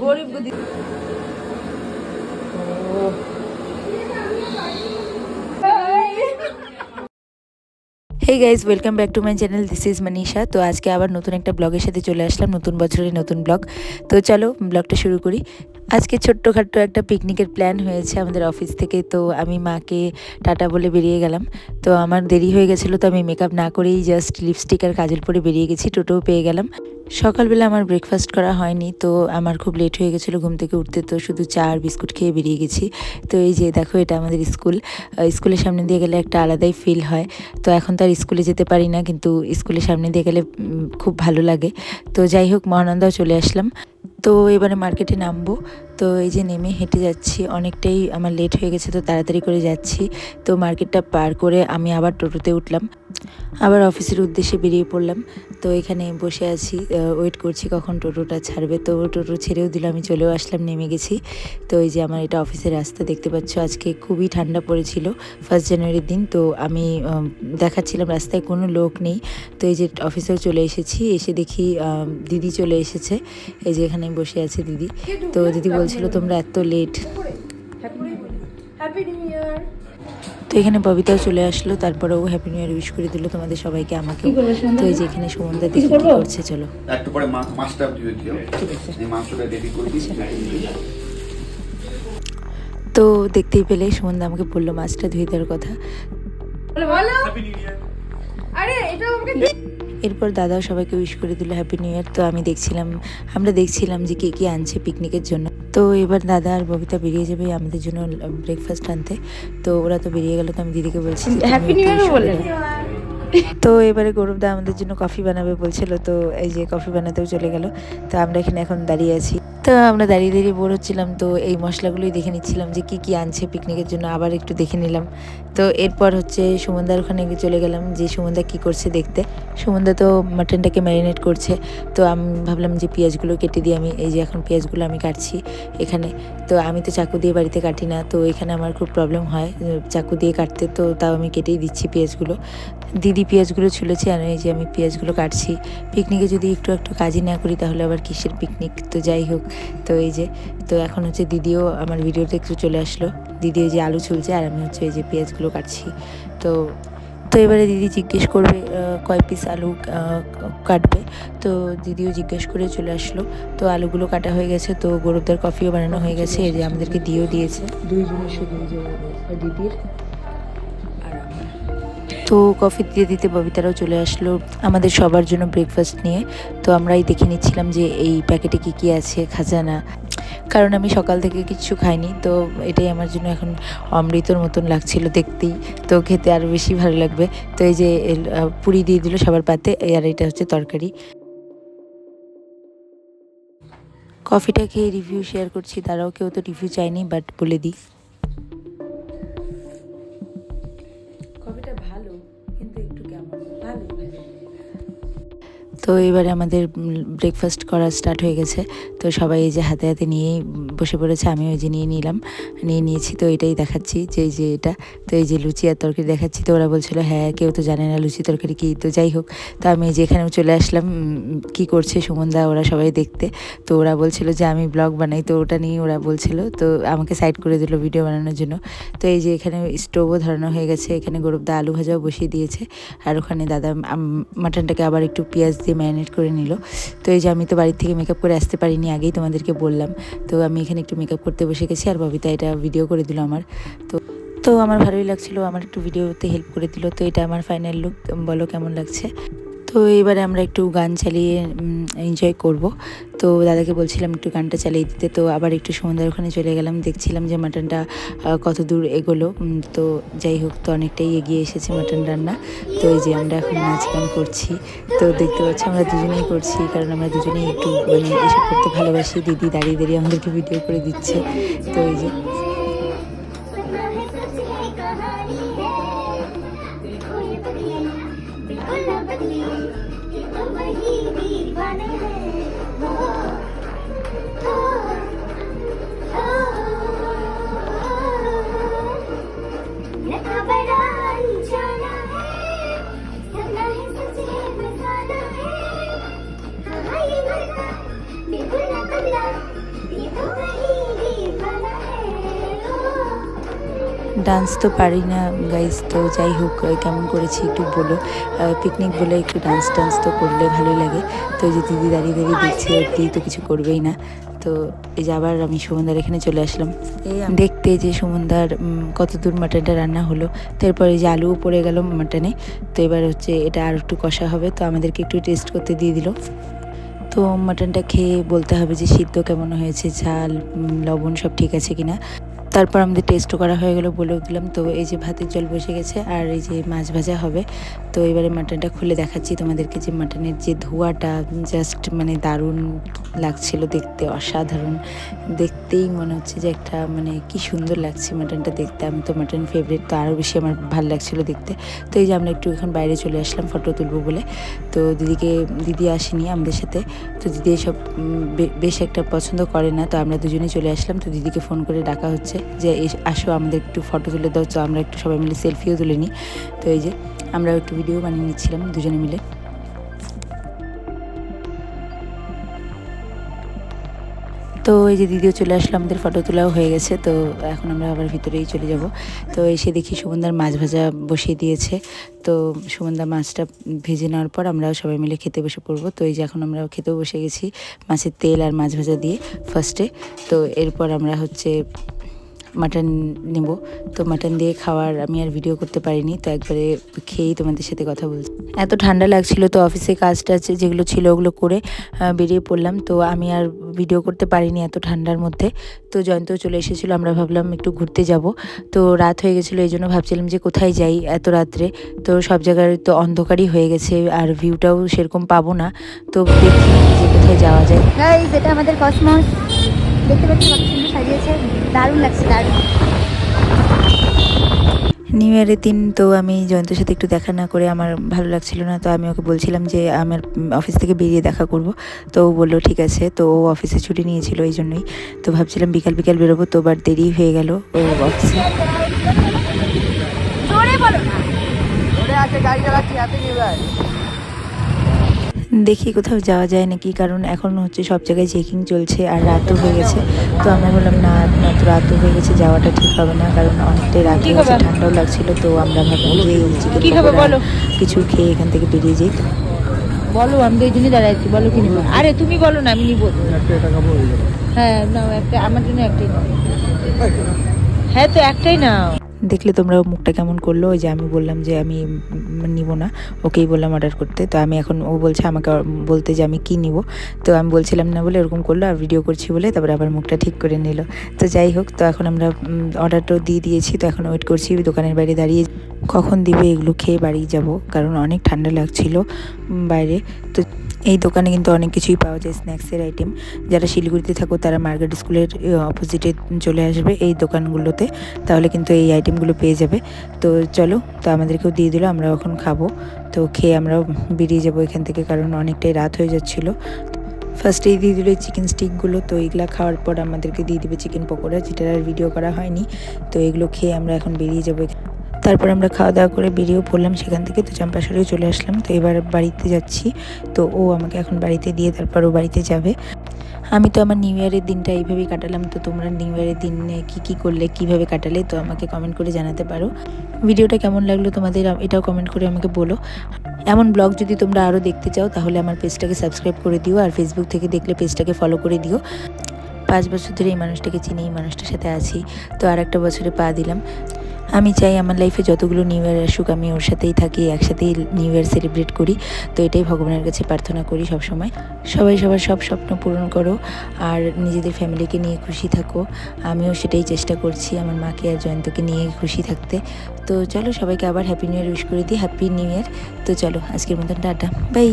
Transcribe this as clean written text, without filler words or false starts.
गरीब बुद्धि। Hey guys welcome back to my channel this is Manisha. तो आज के आबार नतून एक ब्लगर साथे चले आसलाम नतून बछरेर नतून ब्लग। तो चलो ब्लगटा शुरू करी। आज के छोट्टोखाट्टो एक पिकनिकेर प्लान हয়েছে আমাদের অফিস থেকে। তো আমি মাকে টাটা বলে বেরিয়ে গেলাম। তো আমার দেরি হয়ে গেছিলো, তো আমি মেকআপ না করেই জাস্ট লিপস্টিক আর কাজল পরে বেরিয়ে গেছি। টোটোও পেয়ে গেলাম। সকালবেলা আমার ব্রেকফাস্ট করা হয়নি, তো আমার খুব লেট হয়ে গেছিলো ঘুম থেকে উঠতে। তো শুধু চা আর বিস্কুট খেয়ে বেরিয়ে গেছি। তো এই যে দেখো, এটা আমাদের স্কুল। স্কুলের সামনে দিয়ে গেলে একটা আলাদাই ফিল হয়। তো এখন তো আর স্কুলে যেতে পারি না, কিন্তু স্কুলের সামনে দিয়ে গেলে খুব ভালো লাগে। তো যাই হোক, মহানন্দাও চলে আসলাম। তো এবারে মার্কেটে নামবো। তো এই যে নেমে হেঁটে যাচ্ছি, অনেকটাই আমার লেট হয়ে গেছে, তো তাড়াতাড়ি করে যাচ্ছি। তো মার্কেটটা পার করে আমি আবার টোটোতে উঠলাম, আবার অফিসের উদ্দেশ্যে বেরিয়ে পড়লাম। তো এখানে বসে আছি, ওয়েট করছি কখন টোটোটা ছাড়বে। তো টোটো ছেড়েও দিল, আমি চলেও আসলাম, নেমে গেছি। তো এই যে আমার এটা অফিসের রাস্তা দেখতে পাচ্ছ। আজকে খুবই ঠান্ডা পড়েছিল 1 জানুয়ারির দিন। তো আমি দেখাচ্ছিলাম রাস্তায় কোনো লোক নেই। তো এই যে অফিসেও চলে এসেছি, এসে দেখি দিদি চলে এসেছে। এই যে এখানে বসে আছে দিদি। তো দিদি বলছিল তোমরা এত লেট। তো এখানে ববিতাও চলে আসলো, তারপরেও হ্যাপি নিউ ইয়ার উইশ করে দিল তোমাদের সবাইকে, আমাকে। তো এই যে এখানে সুমনদা দেখি কি করছে, চলো একটু পরে মাছটা ধুয়ে দিও। এই মাছটা রেডি করে দিই। তো দেখতেই পেলে সুমনদা আমাকে বললো মাছটা ধুয়ে দেওয়ার কথা। এরপর দাদাও সবাইকে উইশ করে দিল হ্যাপি নিউ ইয়ার। তো আমরা দেখছিলাম যে কে কে আনছে পিকনিকের জন্য। তো এবার দাদা আর ববিতা বেরিয়ে যাবে আমাদের জন্য ব্রেকফাস্ট আনতে। তো ওরা তো বেরিয়ে গেল, তো আমি দিদিকে বলছি হ্যাপি নিউ ইয়ার বলে। তো এবারে গৌরবদা আমাদের জন্য কফি বানাবে বলছিল, তো এই যে কফি বানাতেও চলে গেল। তো আমরা এখানে এখন দাঁড়িয়ে আছি। তো আমরা দাঁড়িয়ে দাঁড়িয়ে বোর হচ্ছিলাম। তো এই মশলাগুলোই দেখে নিচ্ছিলাম যে কি কি আনছে পিকনিকের জন্য, আবার একটু দেখে নিলাম। তো এরপর হচ্ছে সুমনদার ওখানে চলে গেলাম যে সুমনদা কি করছে দেখতে। সুমনদা তো মাটনটাকে ম্যারিনেট করছে। তো আমি ভাবলাম যে পেঁয়াজগুলো কেটে দিই আমি। এই যে এখন পেঁয়াজগুলো আমি কাটছি এখানে। তো আমি তো চাকু দিয়ে বাড়িতে কাটি না, তো এখানে আমার খুব প্রবলেম হয় চাকু দিয়ে কাটতে। তো তাও আমি কেটেই দিচ্ছি পেঁয়াজগুলো। দিদি পেঁয়াজগুলো ছুলেছে আর এই যে আমি পেঁয়াজগুলো কাটছি। পিকনিকে যদি একটু কাজই না করি তাহলে আবার কিসের পিকনিক। তো যাই হোক, তো এই যে তো এখন হচ্ছে দিদিও আমার ভিডিওতে একটু চলে আসলো। দিদি এই যে আলু ছুলছে আর আমি হচ্ছে এই যে পেঁয়াজগুলো কাটছি। তো এবারে দিদি জিজ্ঞেস করবে কয় পিস আলু কাটবে। তো দিদিও জিজ্ঞেস করে চলে আসলো। তো আলুগুলো কাটা হয়ে গেছে। তো গৌরবদার কফিও বানানো হয়ে গেছে, এই যে আমাদেরকে দিয়েও দিয়েছে দুইজনের, শুধু দিদির আর আমার। তো কফি দিয়ে দিতে ববিতারাও চলে আসলো আমাদের সবার জন্য ব্রেকফাস্ট নিয়ে। তো আমরাই দেখে নিচ্ছিলাম যে এই প্যাকেটে কি কি আছে খাজানা, কারণ আমি সকাল থেকে কিছু খাইনি। তো এটাই আমার জন্য এখন অমৃতর মতন লাগছিল দেখতেই। তো খেতে আরও বেশি ভালো লাগবে। তো এই যে পুরি দিয়ে দিল সবার পাতে, আর এটা হচ্ছে তরকারি। কফিটা খেয়ে রিভিউ শেয়ার করছি, তারাও কেউ তো রিভিউ চাইনি, বাট বলে দিই কফিটা ভালো, কিন্তু একটু কেমন ভালো। তো এবারে আমাদের ব্রেকফাস্ট করা স্টার্ট হয়ে গেছে। তো সবাই এই যে হাতে হাতে নিয়েই বসে পড়েছে, আমি ওই যে নিয়েছি। তো এটাই দেখাচ্ছি যে এই যে এটা। তো এই যে লুচি আর তরকারি দেখাচ্ছি। তো ওরা বলছিল হ্যাঁ কেউ তো জানে না লুচি তরকারি কী। তো যাই হোক, তো আমি এই যে এখানেও চলে আসলাম কি করছে সুমনদা ওরা সবাই দেখতে। তো ওরা বলছিল যে আমি ব্লগ বানাই, তো ওটা নিয়ে ওরা বলছিল। তো আমাকে সাইড করে দিল ভিডিও বানানোর জন্য। তো এই যে এখানে স্টোভও ধরানো হয়ে গেছে, এখানে গৌরবদা আলু ভাজাও বসিয়ে দিয়েছে। আর ওখানে দাদা মাটনটাকে আবার একটু পেঁয়াজ দিয়ে ম্যারিনেট করে নিল। তো এই যে আমি তো বাড়ির থেকে মেকআপ করে আসতে পারিনি, আগেই তোমাদেরকে বললাম। তো আমি এখানে একটু মেকআপ করতে বসে গেছি, আর ববিতা এটা ভিডিও করে দিল আমার। তো আমার ভালোই লাগছিল, আমার একটু ভিডিওতে হেল্প করে দিল। তো এটা আমার ফাইনাল লুক, বলো কেমন লাগছে। তো এবারে আমরা একটু গান চালিয়ে এনজয় করব। তো দাদাকে বলছিলাম একটু গানটা চালিয়ে দিতে। তো আবার একটু সুমনদার ওখানে চলে গেলাম, দেখছিলাম যে মাটনটা কত দূর এগোলো। তো যাই হোক, তো অনেকটাই এগিয়ে এসেছে মাটন রান্না। তো এই যে আমরা এখন নাচ গান করছি। তো দেখতে পাচ্ছি আমরা দুজনেই করছি, কারণ আমরা দুজনেই একটু এসব করতে ভালোবাসি। দিদি দাঁড়িয়ে দাঁড়িয়ে আমাদেরকে ভিডিও করে দিচ্ছে। তো এই যে ডান্স তো পারি না গাইজ, তো যাই হোক কেমন করেছি একটু বলো। পিকনিক বলে একটু ডান্স তো করলে ভালোই লাগে। তো এই যে দিদি দাঁড়িয়ে দেখছি, দিদি তো কিছু করবেই না। তো এই যে আবার আমি সুমনদার এখানে চলে আসলাম এই দেখতে যে সুমনদার কত দূর মাটনটা রান্না হলো। তারপর এই যে আলুও পড়ে গেল মাটনে। তো এবার হচ্ছে এটা আর একটু কষা হবে, তো আমাদেরকে একটু টেস্ট করতে দিয়ে দিল। তো মাটনটা খেয়ে বলতে হবে যে সিদ্ধ কেমন হয়েছে, ঝাল লবণ সব ঠিক আছে কিনা। তারপর আমাদের টেস্টও করা হয়ে গেল, বলেও দিলাম। তো এই যে ভাতের জল বসে গেছে আর এই যে মাছ ভাজা হবে। তো এবারে মাটনটা খুলে দেখাচ্ছি তোমাদেরকে যে মাটনের যে ধোঁয়াটা জাস্ট মানে দারুণ লাগছিল দেখতে, অসাধারণ। দেখতেই মনে হচ্ছে যে একটা মানে কি সুন্দর লাগছে মাটনটা দেখতে। আমি তো মাটন ফেভারিট, তো আরও বেশি আমার ভালো লাগছিল দেখতে। তো এই যে আমরা একটু এখন বাইরে চলে আসলাম ফটো তুলবো বলে। তো দিদি আসেনি আমাদের সাথে। তো দিদি এসব বেশ একটা পছন্দ করে না, তো আমরা দুজনেই চলে আসলাম। তো দিদিকে ফোন করে ডাকা হচ্ছে যে আসো আমাদের একটু ফটো তুলে দাও। তো আমরা একটু সবাই মিলে সেলফিও তুলে নিই। তো এই যে আমরা একটু ভিডিও বানিয়ে নিচ্ছিলাম দুজনে মিলে। তো এই যে দিদিও চলে আসলো, আমাদের ফটো তোলাও হয়ে গেছে। তো এখন আমরা আবার ভিতরেই চলে যাব। তো এসে দেখি সুমনদার মাছ ভাজা বসিয়ে দিয়েছে। তো সুমনদার মাছটা ভেজে নেওয়ার পর আমরাও সবাই মিলে খেতে বসে পড়বো। তো এই যে এখন আমরা খেতেও বসে গেছি মাছের তেল আর মাছ ভাজা দিয়ে ফার্স্টে। তো এরপর আমরা হচ্ছে মাটন নেব। তো মাটন দিয়ে খাওয়ার আমি আর ভিডিও করতে পারিনি, তো একবারে খেয়েই তোমাদের সাথে কথা বলছি। এত ঠান্ডা লাগছিল, তো অফিসে কাজটা যেগুলো ছিল ওগুলো করে বেরিয়ে পড়লাম। তো আমি আর ভিডিও করতে পারিনি এত ঠান্ডার মধ্যে। তো জয়ন্তও চলে এসেছিলো, আমরা ভাবলাম একটু ঘুরতে যাব। তো রাত হয়ে গেছিলো, এই জন্য ভাবছিলাম যে কোথায় যাই এত রাত্রে। তো সব জায়গায় তো অন্ধকারই হয়ে গেছে আর ভিউটাও সেরকম পাবো না। তো দেখি যে কোথায় যাওয়া যায়। এটা আমাদের কসমস, দেখতে পাচ্ছি কত সুন্দর সাজিয়েছে, দারুণ লাগছে, দারুণ। নিউ ইয়ারের দিন তো আমি জয়ন্তের সাথে একটু দেখা না করে আমার ভালো লাগছিল না। তো আমি ওকে বলছিলাম যে আমার অফিস থেকে বেরিয়ে দেখা করব। তো ও বললো ঠিক আছে। তো ও অফিসে ছুটি নিয়েছিল এই জন্যই। তো ভাবছিলাম বিকাল বেরোবো, তো আবার দেরি হয়ে গেল ও অফিসে। দেখি কোথাও যাওয়া যায় নাকি, কারণ এখন হচ্ছে সব জায়গায় চেকিং চলছে আর রাতও হয়ে গেছে। তো আমরা বললাম না তো রাতও হয়ে গেছে, যাওয়াটা ঠিক হবে না, কারণ অনেকটাই রাত হয়ে গেছে, ঠান্ডাও লাগছিল। তো আমরা ভাবলাম যে কিছু খেয়ে এখান থেকে বেরিয়ে যাই। বলো, আমি তো এই জন্যই দাঁড়াইছি, বলো কি নিবো? আরে তুমি বলো না, আমি নিবো। হ্যাঁ নাও একটা, আমার জন্য একটাই নাও। হ্যাঁ তো একটাই নাও। দেখলে তোমরা মুখটা কেমন করলো। ওই যে আমি বললাম যে আমি নিব না, ওকেই বললাম অর্ডার করতে। তো আমি এখন ও বলছে আমাকে বলতে যে আমি কি নিব। তো আমি বলছিলাম না বলে এরকম করলো, আর ভিডিও করছি বলে তারপরে আবার মুখটা ঠিক করে নিল। তো যাই হোক, তো এখন আমরা অর্ডারটাও দিয়ে দিয়েছি। তো এখন ওয়েট করছি দোকানের বাইরে দাঁড়িয়ে কখন দিবে এগুলো খেয়ে বাড়ি যাব, কারণ অনেক ঠান্ডা লাগছিল বাইরে। তো এই দোকানে কিন্তু অনেক কিছুই পাওয়া যায়, স্ন্যাক্সের আইটেম। যারা শিলিগুড়িতে থাকো তারা মার্কেট স্কুলের অপোজিটে চলে আসবে এই দোকানগুলোতে, তাহলে কিন্তু এই আইটেমগুলো পেয়ে যাবে। তো চলো, তো আমাদেরকেও দিয়ে দিল, আমরা এখন খাবো। তো খেয়ে আমরাও বেরিয়ে যাবো এখান থেকে, কারণ অনেকটাই রাত হয়ে যাচ্ছিলো। ফার্স্টেই দিয়ে দিল চিকেন স্টিকগুলো। তো এগুলো খাওয়ার পর আমাদেরকে দিয়ে দিবে চিকেন পকোড়া, যেটার আর ভিডিও করা হয়নি। তো এগুলো খেয়ে আমরা এখন বেরিয়ে যাবো। তারপর আমরা খাওয়া দাওয়া করে বেরিয়েও পড়লাম সেখান থেকে। তো চম্পাশরেও চলে আসলাম। তো এবার বাড়িতে যাচ্ছি। তো ও আমাকে এখন বাড়িতে দিয়ে তারপর ও বাড়িতে যাবে। আমি তো আমার নিউ ইয়ারের দিনটা এইভাবেই কাটালাম। তো তোমরা নিউ ইয়ারের দিনে কী করলে, কীভাবে কাটালে, তো আমাকে কমেন্ট করে জানাতে পারো। ভিডিওটা কেমন লাগলো তোমাদের এটাও কমেন্ট করে আমাকে বলো। এমন ব্লগ যদি তোমরা আরও দেখতে চাও তাহলে আমার পেজটাকে সাবস্ক্রাইব করে দিও, আর ফেসবুক থেকে দেখলে পেজটাকে ফলো করে দিও। 5 বছর ধরে এই মানুষটাকে চিনি, এই মানুষটার সাথে আছি। তো আর একটা বছরে পা দিলাম। আমি চাই আমার লাইফে যতগুলো নিউ ইয়ার আসুক আমি ওর সাথেই থাকি, একসাথেই নিউ ইয়ার সেলিব্রেট করি। তো এটাই ভগবানের কাছে প্রার্থনা করি সবসময়। সবাই সবার সব স্বপ্ন পূরণ করো আর নিজেদের ফ্যামিলিকে নিয়ে খুশি থাকো। আমিও সেটাই চেষ্টা করছি, আমার মাকে আর জয়ন্তকে নিয়ে খুশি থাকতে। তো চলো সবাইকে আবার হ্যাপি নিউ ইয়ার উইশ করে দিই, হ্যাপি নিউ ইয়ার। তো চলো আজকের মতন টাটা, বাই।